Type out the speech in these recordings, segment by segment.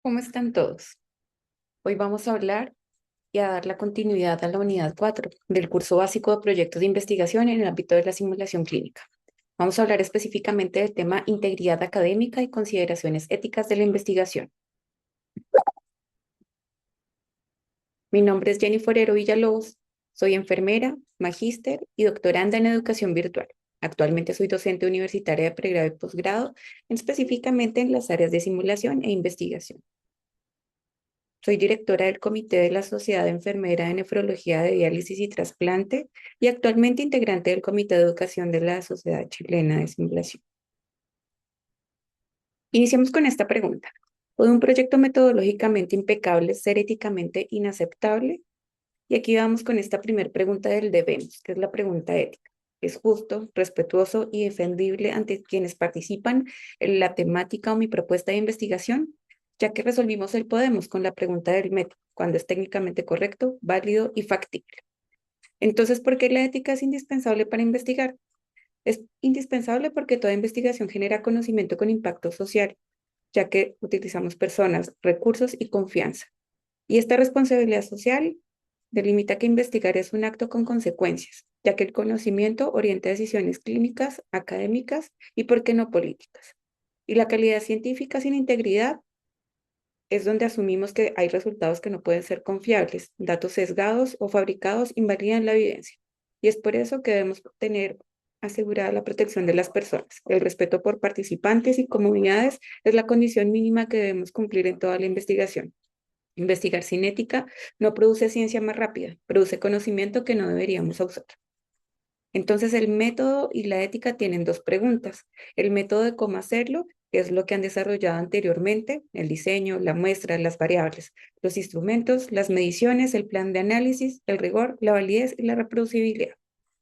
¿Cómo están todos? Hoy vamos a hablar y a dar la continuidad a la unidad 4 del curso básico de proyectos de investigación en el ámbito de la simulación clínica. Vamos a hablar específicamente del tema integridad académica y consideraciones éticas de la investigación. Mi nombre es Jenny Forero Villalobos, soy enfermera, magíster y doctoranda en educación virtual. Actualmente soy docente universitaria de pregrado y posgrado, específicamente en las áreas de simulación e investigación. Soy directora del Comité de la Sociedad de Enfermera de Nefrología de Diálisis y Trasplante y actualmente integrante del Comité de Educación de la Sociedad Chilena de Simulación. Iniciemos con esta pregunta. ¿Puede un proyecto metodológicamente impecable ser éticamente inaceptable? Y aquí vamos con esta primera pregunta del debemos, que es la pregunta ética. ¿Es justo, respetuoso y defendible ante quienes participan en la temática o mi propuesta de investigación? Ya que resolvimos el podemos con la pregunta del método, cuando es técnicamente correcto, válido y factible. Entonces, ¿por qué la ética es indispensable para investigar? Es indispensable porque toda investigación genera conocimiento con impacto social, ya que utilizamos personas, recursos y confianza. Y esta responsabilidad social delimita que investigar es un acto con consecuencias, ya que el conocimiento orienta decisiones clínicas, académicas y, por qué no, políticas. Y la calidad científica sin integridad es donde asumimos que hay resultados que no pueden ser confiables, datos sesgados o fabricados invalidan la evidencia. Y es por eso que debemos tener asegurada la protección de las personas. El respeto por participantes y comunidades es la condición mínima que debemos cumplir en toda la investigación. Investigar sin ética no produce ciencia más rápida, produce conocimiento que no deberíamos usar. Entonces, el método y la ética tienen dos preguntas. El método de cómo hacerlo, que es lo que han desarrollado anteriormente, el diseño, la muestra, las variables, los instrumentos, las mediciones, el plan de análisis, el rigor, la validez y la reproducibilidad.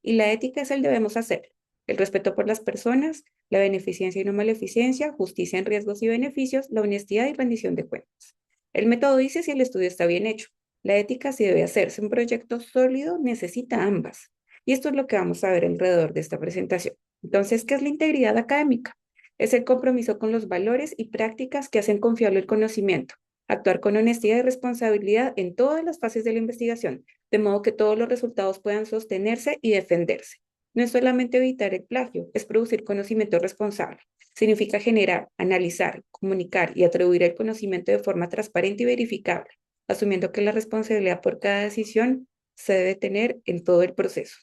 Y la ética es el debemos hacer. El respeto por las personas, la beneficencia y no maleficencia, justicia en riesgos y beneficios, la honestidad y rendición de cuentas. El método dice si el estudio está bien hecho. La ética, si debe hacerse un proyecto sólido, necesita ambas. Y esto es lo que vamos a ver alrededor de esta presentación. Entonces, ¿qué es la integridad académica? Es el compromiso con los valores y prácticas que hacen confiable el conocimiento, actuar con honestidad y responsabilidad en todas las fases de la investigación, de modo que todos los resultados puedan sostenerse y defenderse. No es solamente evitar el plagio, es producir conocimiento responsable. Significa generar, analizar, comunicar y atribuir el conocimiento de forma transparente y verificable, asumiendo que la responsabilidad por cada decisión se debe tener en todo el proceso.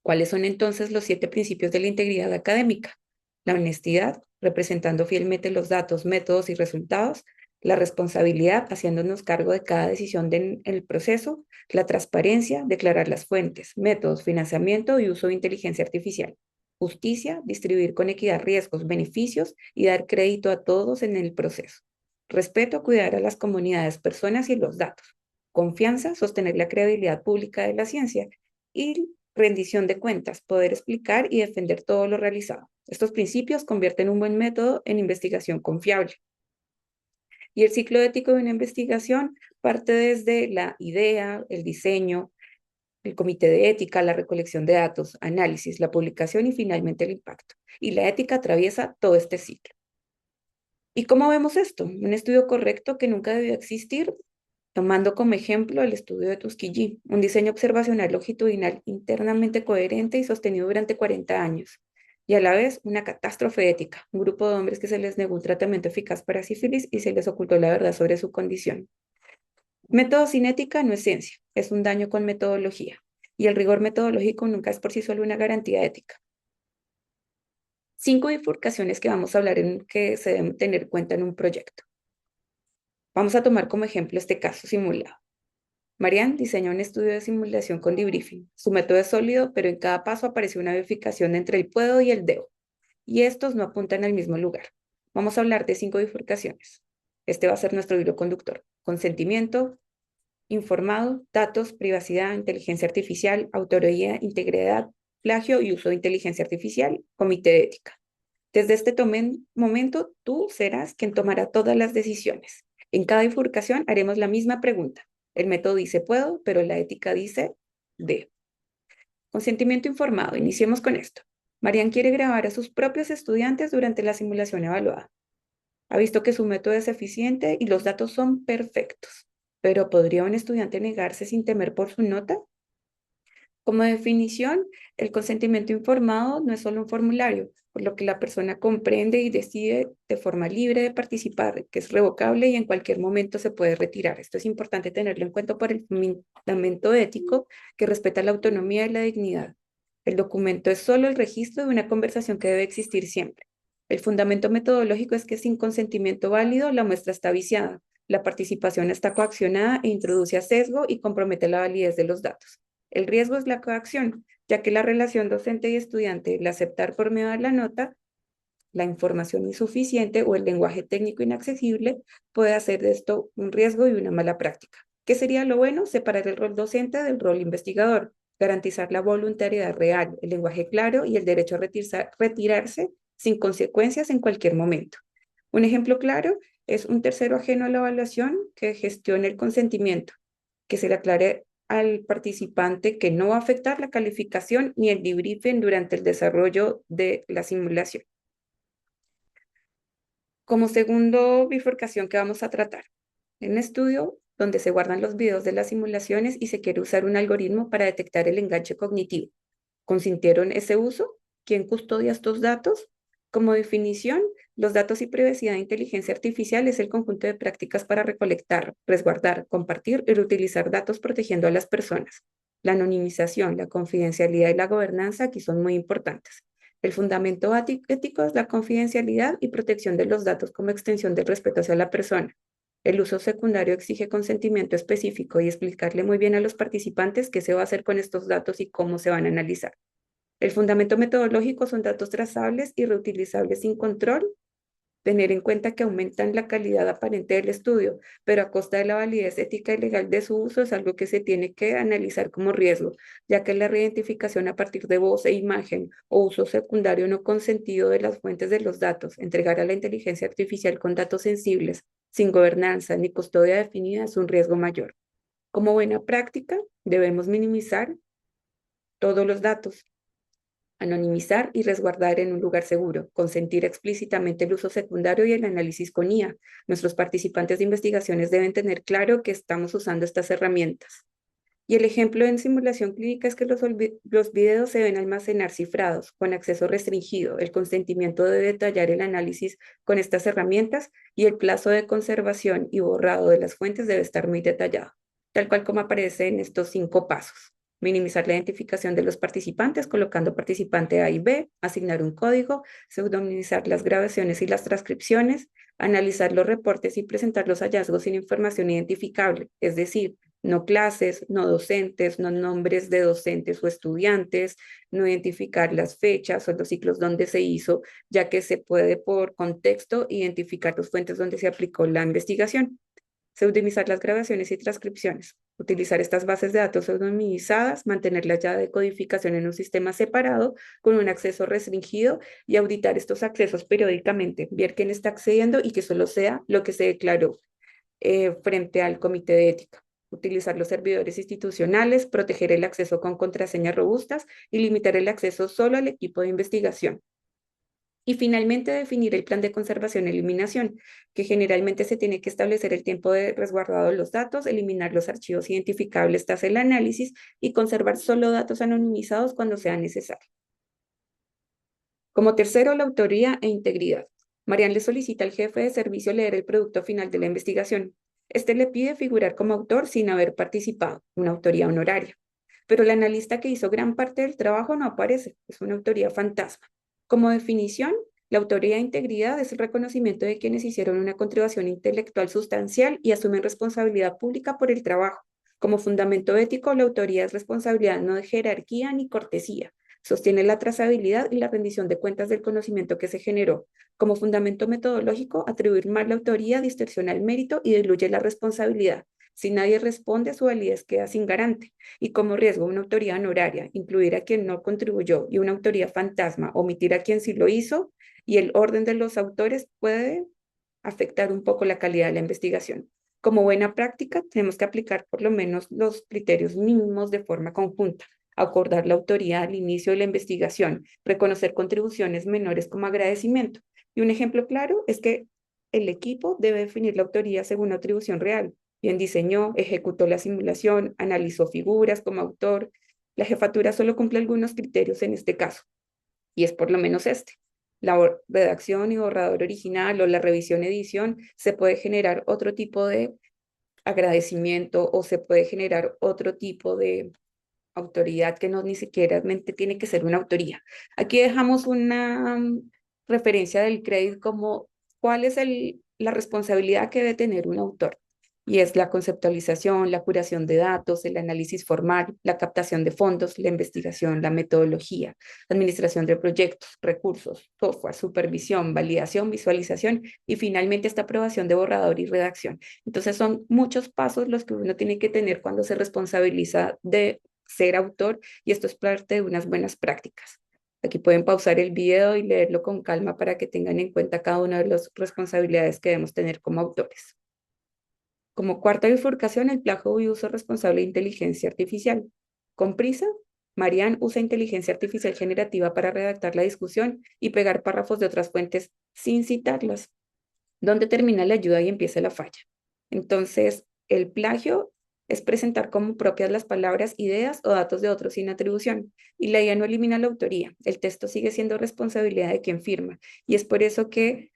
¿Cuáles son entonces los 7 principios de la integridad académica? La honestidad, representando fielmente los datos, métodos y resultados. La responsabilidad, haciéndonos cargo de cada decisión en el proceso. La transparencia, declarar las fuentes, métodos, financiamiento y uso de inteligencia artificial. Justicia, distribuir con equidad riesgos, beneficios y dar crédito a todos en el proceso. Respeto, cuidar a las comunidades, personas y los datos. Confianza, sostener la credibilidad pública de la ciencia. Y rendición de cuentas, poder explicar y defender todo lo realizado. Estos principios convierten un buen método en investigación confiable. Y el ciclo ético de una investigación parte desde la idea, el diseño, el comité de ética, la recolección de datos, análisis, la publicación y finalmente el impacto. Y la ética atraviesa todo este ciclo. ¿Y cómo vemos esto? Un estudio correcto que nunca debió existir, tomando como ejemplo el estudio de Tuskegee, un diseño observacional longitudinal internamente coherente y sostenido durante 40 años, y a la vez una catástrofe ética, un grupo de hombres que se les negó un tratamiento eficaz para sífilis y se les ocultó la verdad sobre su condición. Método sin ética no es ciencia, es un daño con metodología, y el rigor metodológico nunca es por sí solo una garantía ética. 5 bifurcaciones que vamos a hablar en que se deben tener en cuenta en un proyecto. Vamos a tomar como ejemplo este caso simulado. Marianne diseñó un estudio de simulación con debriefing. Su método es sólido, pero en cada paso aparece una bifurcación entre el puedo y el debo, y estos no apuntan al mismo lugar. Vamos a hablar de 5 bifurcaciones. Este va a ser nuestro hilo conductor. Consentimiento, informado, datos, privacidad, inteligencia artificial, autoría, integridad, plagio y uso de inteligencia artificial, comité de ética. Desde este momento, tú serás quien tomará todas las decisiones. En cada bifurcación haremos la misma pregunta. El método dice puedo, pero la ética dice debo. Consentimiento informado. Iniciemos con esto. Marian quiere grabar a sus propios estudiantes durante la simulación evaluada. Ha visto que su método es eficiente y los datos son perfectos. Pero ¿podría un estudiante negarse sin temer por su nota? Como definición, el consentimiento informado no es solo un formulario, por lo que la persona comprende y decide de forma libre de participar, que es revocable y en cualquier momento se puede retirar. Esto es importante tenerlo en cuenta por el fundamento ético que respeta la autonomía y la dignidad. El documento es solo el registro de una conversación que debe existir siempre. El fundamento metodológico es que sin consentimiento válido la muestra está viciada, la participación está coaccionada e introduce a sesgo y compromete la validez de los datos. El riesgo es la coacción, ya que la relación docente y estudiante, el aceptar por medio de la nota, la información insuficiente o el lenguaje técnico inaccesible puede hacer de esto un riesgo y una mala práctica. ¿Qué sería lo bueno? Separar el rol docente del rol investigador, garantizar la voluntariedad real, el lenguaje claro y el derecho a retirarse sin consecuencias en cualquier momento. Un ejemplo claro es un tercero ajeno a la evaluación que gestione el consentimiento, que se le aclare al participante que no va a afectar la calificación ni el debriefing durante el desarrollo de la simulación. Como segundo bifurcación que vamos a tratar, en un estudio donde se guardan los videos de las simulaciones y se quiere usar un algoritmo para detectar el enganche cognitivo. ¿Consintieron ese uso? ¿Quién custodia estos datos? Como definición, los datos y privacidad de inteligencia artificial es el conjunto de prácticas para recolectar, resguardar, compartir y reutilizar datos protegiendo a las personas. La anonimización, la confidencialidad y la gobernanza aquí son muy importantes. El fundamento ético es la confidencialidad y protección de los datos como extensión del respeto hacia la persona. El uso secundario exige consentimiento específico y explicarle muy bien a los participantes qué se va a hacer con estos datos y cómo se van a analizar. El fundamento metodológico son datos trazables y reutilizables sin control. Tener en cuenta que aumentan la calidad aparente del estudio, pero a costa de la validez ética y legal de su uso es algo que se tiene que analizar como riesgo, ya que la reidentificación a partir de voz e imagen o uso secundario no consentido de las fuentes de los datos, entregar a la inteligencia artificial con datos sensibles, sin gobernanza ni custodia definida es un riesgo mayor. Como buena práctica, debemos minimizar todos los datos, anonimizar y resguardar en un lugar seguro, consentir explícitamente el uso secundario y el análisis con IA. Nuestros participantes de investigaciones deben tener claro que estamos usando estas herramientas. Y el ejemplo en simulación clínica es que los videos se deben almacenar cifrados, con acceso restringido. El consentimiento debe detallar el análisis con estas herramientas y el plazo de conservación y borrado de las fuentes debe estar muy detallado, tal cual como aparece en estos 5 pasos. Minimizar la identificación de los participantes colocando participante A y B, asignar un código, pseudonimizar las grabaciones y las transcripciones, analizar los reportes y presentar los hallazgos sin información identificable, es decir, no clases, no docentes, no nombres de docentes o estudiantes, no identificar las fechas o los ciclos donde se hizo, ya que se puede por contexto identificar las fuentes donde se aplicó la investigación. Pseudonimizar las grabaciones y transcripciones. Utilizar estas bases de datos pseudonimizadas, mantener la llave de codificación en un sistema separado con un acceso restringido y auditar estos accesos periódicamente, ver quién está accediendo y que solo sea lo que se declaró frente al comité de ética. Utilizar los servidores institucionales, proteger el acceso con contraseñas robustas y limitar el acceso solo al equipo de investigación. Y finalmente, definir el plan de conservación y eliminación, que generalmente se tiene que establecer el tiempo de resguardado de los datos, eliminar los archivos identificables tras el análisis y conservar solo datos anonimizados cuando sea necesario. Como tercero, la autoría e integridad. Marian le solicita al jefe de servicio leer el producto final de la investigación. Este le pide figurar como autor sin haber participado, una autoría honoraria. Pero el analista que hizo gran parte del trabajo no aparece, es una autoría fantasma. Como definición, la autoría e integridad es el reconocimiento de quienes hicieron una contribución intelectual sustancial y asumen responsabilidad pública por el trabajo. Como fundamento ético, la autoría es responsabilidad no de jerarquía ni cortesía. Sostiene la trazabilidad y la rendición de cuentas del conocimiento que se generó. Como fundamento metodológico, atribuir mal la autoría distorsiona el mérito y diluye la responsabilidad. Si nadie responde, su validez queda sin garante. Y como riesgo, una autoría honoraria, incluir a quien no contribuyó, y una autoría fantasma, omitir a quien sí lo hizo, y el orden de los autores puede afectar un poco la calidad de la investigación. Como buena práctica, tenemos que aplicar por lo menos los criterios mínimos de forma conjunta, acordar la autoría al inicio de la investigación, reconocer contribuciones menores como agradecimiento. Y un ejemplo claro es que el equipo debe definir la autoría según la atribución real. Quien diseñó, ejecutó la simulación, analizó figuras como autor. La jefatura solo cumple algunos criterios en este caso, y es por lo menos este. La redacción y borrador original o la revisión-edición se puede generar otro tipo de agradecimiento o se puede generar otro tipo de autoridad que no ni siquiera tiene que ser una autoría. Aquí dejamos una referencia del crédito como cuál es la responsabilidad que debe tener un autor. Y es la conceptualización, la curación de datos, el análisis formal, la captación de fondos, la investigación, la metodología, administración de proyectos, recursos, software, supervisión, validación, visualización y finalmente esta aprobación de borrador y redacción. Entonces son muchos pasos los que uno tiene que tener cuando se responsabiliza de ser autor y esto es parte de unas buenas prácticas. Aquí pueden pausar el video y leerlo con calma para que tengan en cuenta cada una de las responsabilidades que debemos tener como autores. Como cuarta bifurcación, el plagio y uso responsable de inteligencia artificial. Con prisa, Marianne usa inteligencia artificial generativa para redactar la discusión y pegar párrafos de otras fuentes sin citarlas. ¿Dónde termina la ayuda y empieza la falla? Entonces, el plagio es presentar como propias las palabras, ideas o datos de otros sin atribución. Y la IA no elimina la autoría. El texto sigue siendo responsabilidad de quien firma. Y es por eso que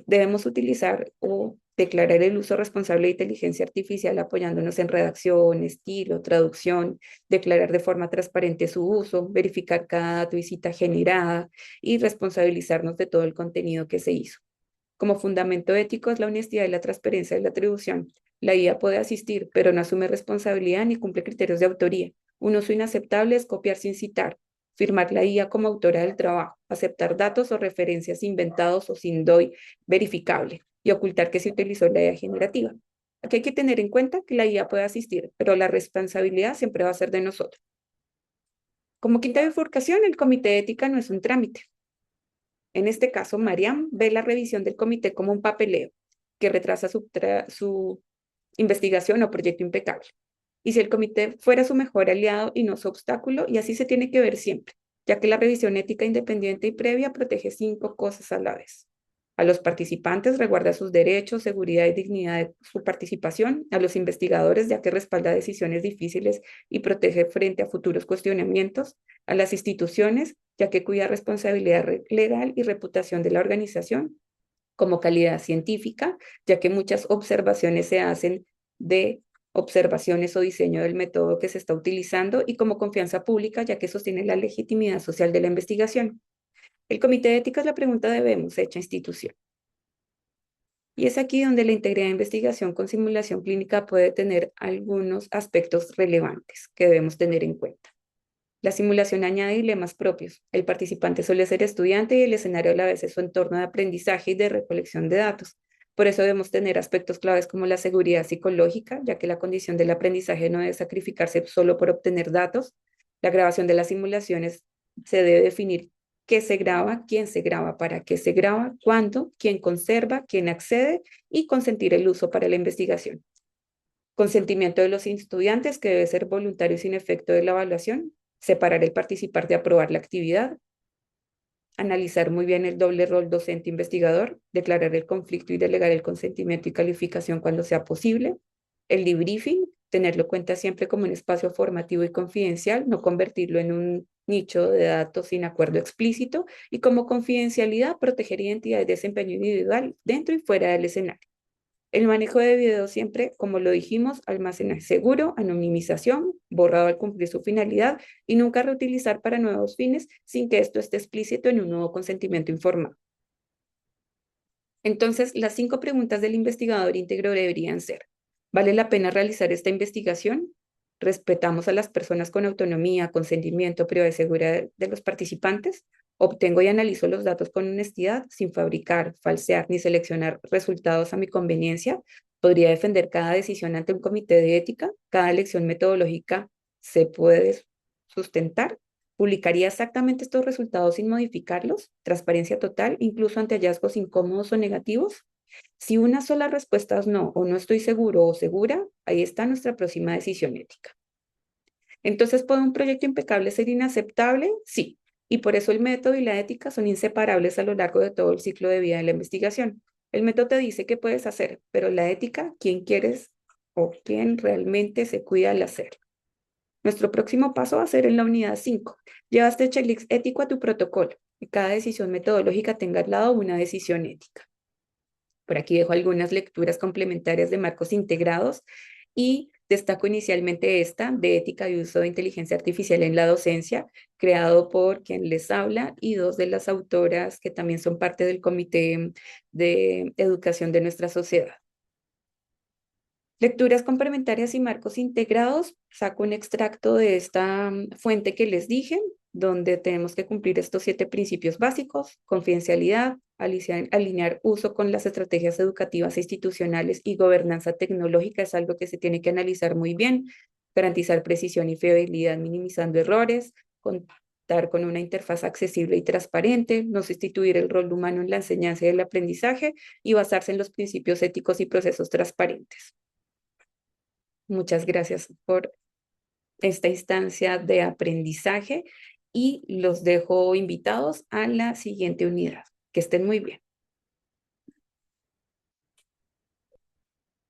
debemos utilizar o declarar el uso responsable de inteligencia artificial apoyándonos en redacción, estilo, traducción, declarar de forma transparente su uso, verificar cada dato y cita generada y responsabilizarnos de todo el contenido que se hizo. Como fundamento ético es la honestidad y la transparencia de la atribución. La IA puede asistir, pero no asume responsabilidad ni cumple criterios de autoría. Un uso inaceptable es copiar sin citar, firmar la IA como autora del trabajo, aceptar datos o referencias inventados o sin DOI verificable y ocultar que se utilizó la IA generativa. Aquí hay que tener en cuenta que la IA puede asistir, pero la responsabilidad siempre va a ser de nosotros. Como quinta bifurcación, el comité de ética no es un trámite. En este caso, Mariam ve la revisión del comité como un papeleo que retrasa su investigación o proyecto impecable. Y si el comité fuera su mejor aliado y no su obstáculo, y así se tiene que ver siempre, ya que la revisión ética independiente y previa protege 5 cosas a la vez. A los participantes resguarda sus derechos, seguridad y dignidad de su participación. A los investigadores, ya que respalda decisiones difíciles y protege frente a futuros cuestionamientos. A las instituciones, ya que cuida responsabilidad legal y reputación de la organización. Como calidad científica, ya que muchas observaciones se hacen de observaciones o diseño del método que se está utilizando y como confianza pública, ya que sostiene la legitimidad social de la investigación. El comité de ética es la pregunta debemos hecha institución. Y es aquí donde la integridad de investigación con simulación clínica puede tener algunos aspectos relevantes que debemos tener en cuenta. La simulación añade dilemas propios. El participante suele ser estudiante y el escenario a la vez es su entorno de aprendizaje y de recolección de datos. Por eso debemos tener aspectos claves como la seguridad psicológica, ya que la condición del aprendizaje no debe sacrificarse solo por obtener datos. La grabación de las simulaciones se debe definir qué se graba, quién se graba, para qué se graba, cuándo, quién conserva, quién accede y consentir el uso para la investigación. Consentimiento de los estudiantes, que debe ser voluntario sin efecto de la evaluación. Separar el participar de aprobar la actividad. Analizar muy bien el doble rol docente-investigador. Declarar el conflicto y delegar el consentimiento y calificación cuando sea posible. El debriefing, tenerlo en cuenta siempre como un espacio formativo y confidencial, no convertirlo en un nicho de datos sin acuerdo explícito. Y como confidencialidad, proteger identidad y desempeño individual dentro y fuera del escenario. El manejo de video siempre, como lo dijimos, almacenaje seguro, anonimización, borrado al cumplir su finalidad y nunca reutilizar para nuevos fines sin que esto esté explícito en un nuevo consentimiento informado. Entonces, las 5 preguntas del investigador íntegro deberían ser: ¿vale la pena realizar esta investigación? ¿Respetamos a las personas con autonomía, consentimiento, privacidad y seguridad de los participantes? ¿Obtengo y analizo los datos con honestidad, sin fabricar, falsear ni seleccionar resultados a mi conveniencia? ¿Podría defender cada decisión ante un comité de ética? ¿Cada elección metodológica se puede sustentar? ¿Publicaría exactamente estos resultados sin modificarlos? ¿Transparencia total, incluso ante hallazgos incómodos o negativos? Si una sola respuesta es no o no estoy seguro o segura, ahí está nuestra próxima decisión ética. Entonces, ¿puede un proyecto impecable ser inaceptable? Sí. Y por eso el método y la ética son inseparables a lo largo de todo el ciclo de vida de la investigación. El método te dice qué puedes hacer, pero la ética, quién quieres o quién realmente se cuida al hacerlo. Nuestro próximo paso va a ser en la unidad 5. Lleva este checklist ético a tu protocolo y cada decisión metodológica tenga al lado una decisión ética. Por aquí dejo algunas lecturas complementarias de marcos integrados y destaco inicialmente esta de ética y uso de inteligencia artificial en la docencia, creado por quien les habla y dos de las autoras que también son parte del comité de educación de nuestra sociedad. Lecturas complementarias y marcos integrados. Saco un extracto de esta fuente que les dije, donde tenemos que cumplir estos 7 principios básicos: confidencialidad, alinear uso con las estrategias educativas e institucionales y gobernanza tecnológica es algo que se tiene que analizar muy bien, garantizar precisión y fiabilidad minimizando errores, contar con una interfaz accesible y transparente, no sustituir el rol humano en la enseñanza y el aprendizaje y basarse en los principios éticos y procesos transparentes. Muchas gracias por esta instancia de aprendizaje y los dejo invitados a la siguiente unidad. Que estén muy bien.